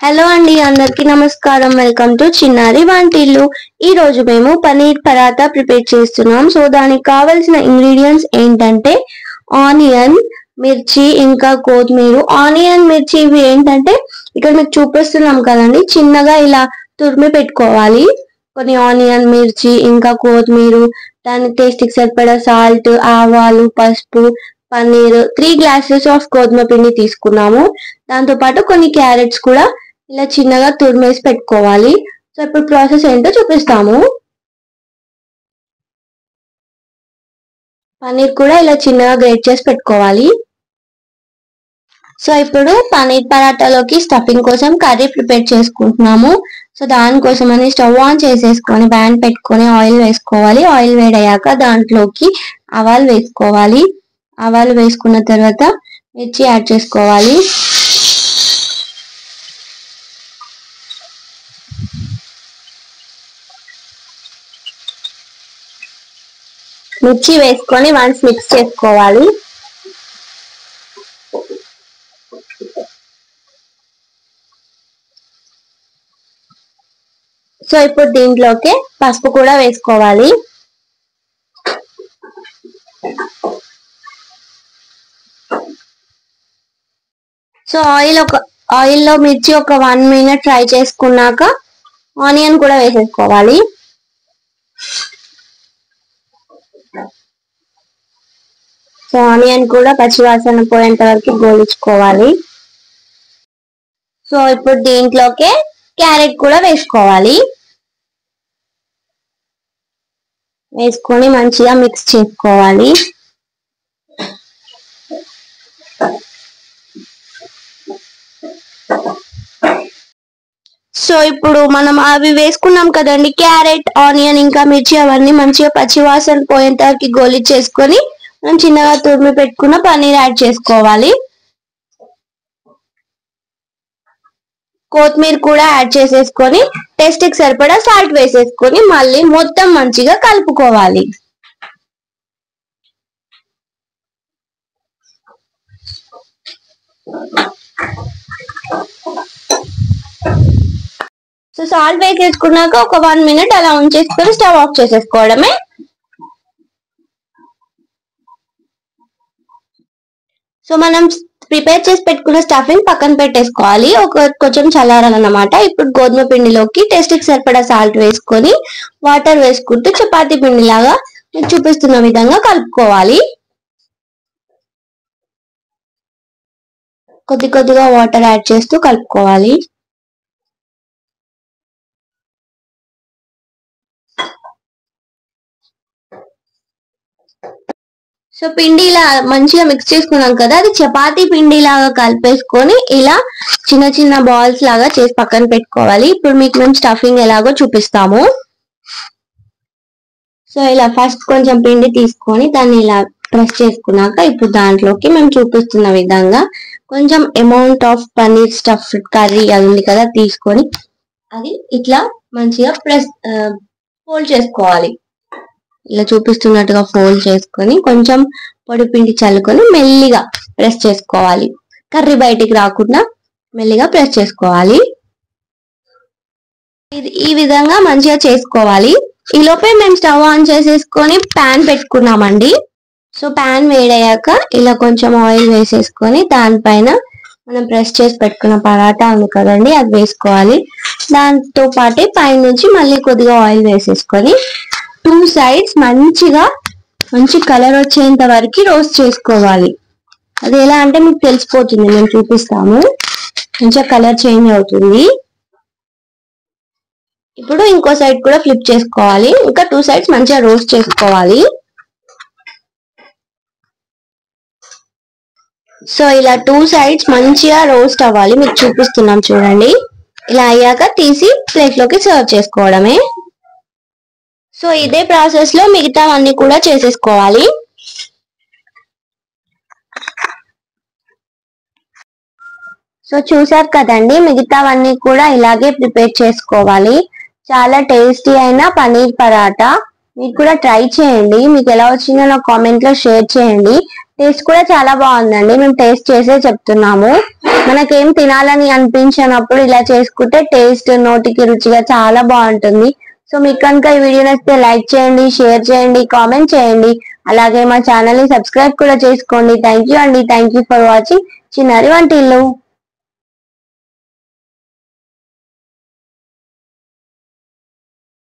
Hello అండి, అందరికీ నమస్కారం. వెల్కమ్ టు చిన్నారి వంటిల్లు. ఈ రోజు మేము పనీర్ పరాటా ప్రిపేర్ చేస్తున్నాం. సో దానికి కావాల్సిన ఇంగ్రీడియంట్స్ ఏంటంటే ఆనియన్, మిర్చి, ఇంకా కొత్తిమీర. ఆనియన్, మిర్చి ఇవి ఏంటంటే ఇక్కడ మీకు చూపిస్తున్నాం కదండి, చిన్నగా ఇలా తురిమి పెట్టుకోవాలి. కొన్ని ఆనియన్, మిర్చి, ఇంకా కొత్తిమీర, దాని టేస్ట్కి సరిపడా సాల్ట్, ఆవాలు, పసుపు, పన్నీర్, 3 గ్లాసెస్ ఆఫ్ గోధుమ పిండి తీసుకున్నాము. దాంతో పాటు కొన్ని క్యారెట్స్ కూడా ఇలా చిన్నగా తురిమేసి పెట్టుకోవాలి. సో ఇప్పుడు ప్రాసెస్ ఏంటో చూపిస్తాము. పన్నీర్ కూడా ఇలా చిన్నగా గ్రేట్ చేసి పెట్టుకోవాలి. సో ఇప్పుడు పన్నీర్ పరాటాలోకి స్టఫింగ్ కోసం కర్రీ ప్రిపేర్ చేసుకుంటున్నాము. సో దానికోసం అని స్టవ్ ఆన్ చేసేసుకొని ప్యాన్ పెట్టుకొని ఆయిల్ వేసుకోవాలి. ఆయిల్ వేడయ్యాక దాంట్లోకి ఆవాలు వేసుకోవాలి. ఆవాలు వేసుకున్న తర్వాత మిర్చి యాడ్ చేసుకోవాలి. మిర్చి వేసుకొని వన్స్ మిక్స్ చేసుకోవాలి. సో ఇప్పుడు దీంట్లోకి పసుపు కూడా వేసుకోవాలి. సో ఆయిల్లో మిర్చి ఒక 1 మినిట్ ఫ్రై చేసుకున్నాక ఆనియన్ కూడా వేసేసుకోవాలి. సో ఆనియన్ కూడా పచ్చివాసన పోయేంత వరకు గోలించుకోవాలి. సో ఇప్పుడు దీంట్లోకి క్యారెట్ కూడా వేసుకోవాలి. వేసుకొని మంచిగా మిక్స్ చేసుకోవాలి. సో ఇప్పుడు మనం అవి వేసుకున్నాం కదండి, క్యారెట్, ఆనియన్, ఇంకా మిర్చి, అవన్నీ మంచిగా పచ్చివాసన పోయేంత వరకు గోలించేసుకొని మనం చిన్నగా తురిమి పెట్టుకున్న పన్నీర్ యాడ్ చేసుకోవాలి. కొత్తిమీర కూడా యాడ్ చేసేసుకొని టేస్ట్కి సరిపడా సాల్ట్ వేసేసుకొని మళ్ళీ మొత్తం మంచిగా కలుపుకోవాలి. సో సాల్ట్ వేసేసుకున్నాక ఒక 1 మినిట్ అలా ఉంచేసుకొని స్టవ్ ఆఫ్ చేసేసుకోవడమే. సో మనం ప్రిపేర్ చేసి పెట్టుకున్న స్టఫింగ్ పక్కన పెట్టేసుకోవాలి. కొంచెం చల్లారాలన్నమాట. ఇప్పుడు గోధుమ పిండిలోకి టేస్ట్కి సరిపడా సాల్ట్ వేసుకొని వాటర్ వేసుకుంటూ చపాతీ పిండిలాగా మీకు చూపిస్తున్న విధంగా కలుపుకోవాలి. కొద్దిగా వాటర్ యాడ్ చేస్తూ కలుపుకోవాలి. సో పిండి ఇలా మంచిగా మిక్స్ చేసుకున్నాం కదా, అది చపాతీ పిండి లాగా కలిపేసుకొని ఇలా చిన్న చిన్న బాల్స్ లాగా చేసి పక్కన పెట్టుకోవాలి. ఇప్పుడు మీకు మేము స్టఫింగ్ ఎలాగో చూపిస్తాము. సో ఇలా ఫస్ట్ కొంచెం పిండి తీసుకొని దాన్ని ఇలా ప్రెస్ చేసుకున్నాక ఇప్పుడు దాంట్లోకి మేము చూపిస్తున్న విధంగా కొంచెం amount of paneer stuffed curry అది ఉంది కదా, తీసుకొని అది ఇట్లా మంచిగా ఫోల్డ్ చేసుకోవాలి. ఇలా చూపిస్తున్నట్టుగా ఫోల్డ్ చేసుకొని కొంచెం పొడి పిండి చల్లుకొని మెల్లిగా ప్రెస్ చేసుకోవాలి. కర్రీ బయటికి రాకుండా మెల్లిగా ప్రెస్ చేసుకోవాలి. ఈ విధంగా మంచిగా చేసుకోవాలి. ఈ లోపే మేము స్టవ్ ఆన్ చేసేసుకొని ప్యాన్ పెట్టుకున్నామండి. సో ప్యాన్ వేడయ్యాక ఇలా కొంచెం ఆయిల్ వేసేసుకొని దానిపైన మనం ప్రెస్ చేసి పెట్టుకున్న పరాటా ఉంది కదండి, అది వేసుకోవాలి. దాంతో పాటే పైనుంచి మళ్ళీ కొద్దిగా ఆయిల్ వేసేసుకొని 2 సైడ్స్ మంచి కలర్ వచ్చేంత వరకు రోస్ట్ చేసుకోవాలి. అది ఎలా అంటే మీకు తెలిసిపోతుంది, మేము చూపిస్తాము. మంచిగా కలర్ చేంజ్ అవుతుంది. ఇప్పుడు ఇంకో సైడ్ కూడా ఫ్లిప్ చేసుకోవాలి. ఇంకా 2 సైడ్స్ మంచిగా రోస్ట్ చేసుకోవాలి. సో ఇలా 2 సైడ్స్ మంచిగా రోస్ట్ అవ్వాలి. మీకు చూపిస్తున్నాం చూడండి. ఇలా అయ్యాక తీసి ప్లేట్ లోకి సర్వ్ చేసుకోవడమే. సో ఇదే ప్రాసెస్ లో మిగతావన్నీ కూడా చేసేసుకోవాలి. సో చూసారు కదండి, మిగతావన్నీ కూడా ఇలాగే ప్రిపేర్ చేసుకోవాలి. చాలా టేస్టీ అయిన పన్నీర్ పరాటా. మీరు కూడా ట్రై చేయండి. మీకు ఎలా వచ్చిందో నాకు కామెంట్ లో షేర్ చేయండి. టేస్ట్ కూడా చాలా బాగుందండి. మేము టేస్ట్ చేసే చెప్తున్నాము. మనకేం తినాలని అనిపించినప్పుడు ఇలా చేసుకుంటే టేస్ట్ నోటికి రుచిగా చాలా బాగుంటుంది. సో మీకు కనుక ఈ వీడియో నచ్చితే లైక్ చేయండి, షేర్ చేయండి, కామెంట్ చేయండి. అలాగే మా ఛానల్ ని సబ్స్క్రైబ్ కూడా చేసుకోండి. థ్యాంక్ యూ అండి. థ్యాంక్ యూ ఫర్ వాచింగ్ చిన్నారి వంటిల్లు.